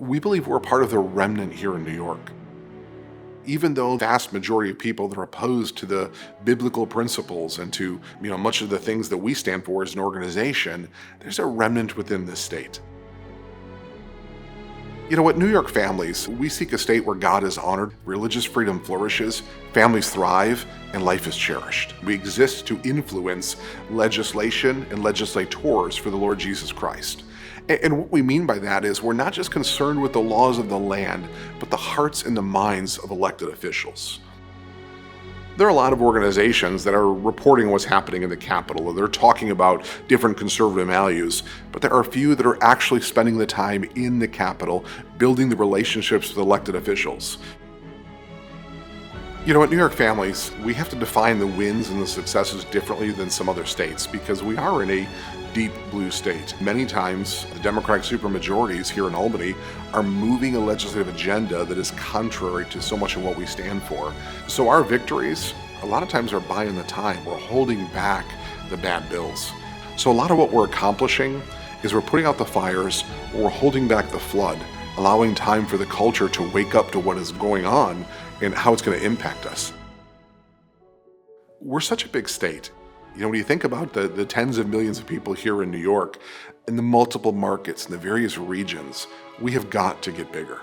We believe we're part of the remnant here in New York. Even though the vast majority of people that are opposed to the biblical principles and to much of the things that we stand for as an organization, there's a remnant within this state. At New York Families, we seek a state where God is honored, religious freedom flourishes, families thrive, and life is cherished. We exist to influence legislation and legislators for the Lord Jesus Christ. And what we mean by that is we're not just concerned with the laws of the land, but the hearts and the minds of elected officials. There are a lot of organizations that are reporting what's happening in the Capitol, or they're talking about different conservative values, but there are a few that are actually spending the time in the Capitol, building the relationships with elected officials. At New York Families, we have to define the wins and the successes differently than some other states because we are in a deep blue state. Many times, the Democratic supermajorities here in Albany are moving a legislative agenda that is contrary to so much of what we stand for. So our victories, a lot of times, are buying the time. We're holding back the bad bills. So a lot of what we're accomplishing is we're putting out the fires, or we're holding back the flood, allowing time for the culture to wake up to what is going on and how it's going to impact us. We're such a big state. When you think about the tens of millions of people here in New York and the multiple markets and the various regions, we have got to get bigger.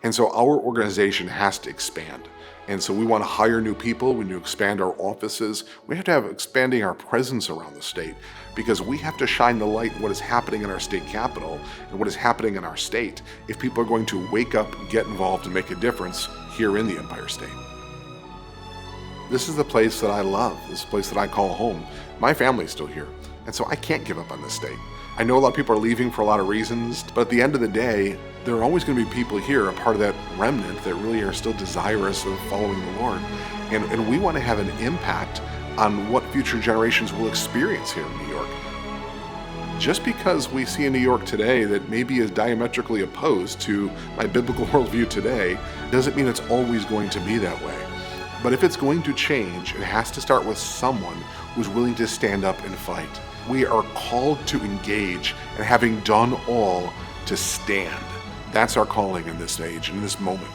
And so our organization has to expand. And so we want to hire new people. We need to expand our offices. We have to have expanding our presence around the state because we have to shine the light on what is happening in our state capital and what is happening in our state if people are going to wake up, get involved, and make a difference here in the Empire State. This is the place that I love. This is the place that I call home. My family's still here, and so I can't give up on this state. I know a lot of people are leaving for a lot of reasons, but at the end of the day, there are always going to be people here, a part of that remnant, that really are still desirous of following the Lord. And we want to have an impact on what future generations will experience here in New York. Just because we see in New York today that maybe is diametrically opposed to my biblical worldview today, doesn't mean it's always going to be that way. But if it's going to change, it has to start with someone who's willing to stand up and fight. We are called to engage, and having done all, to stand. That's our calling in this age, in this moment.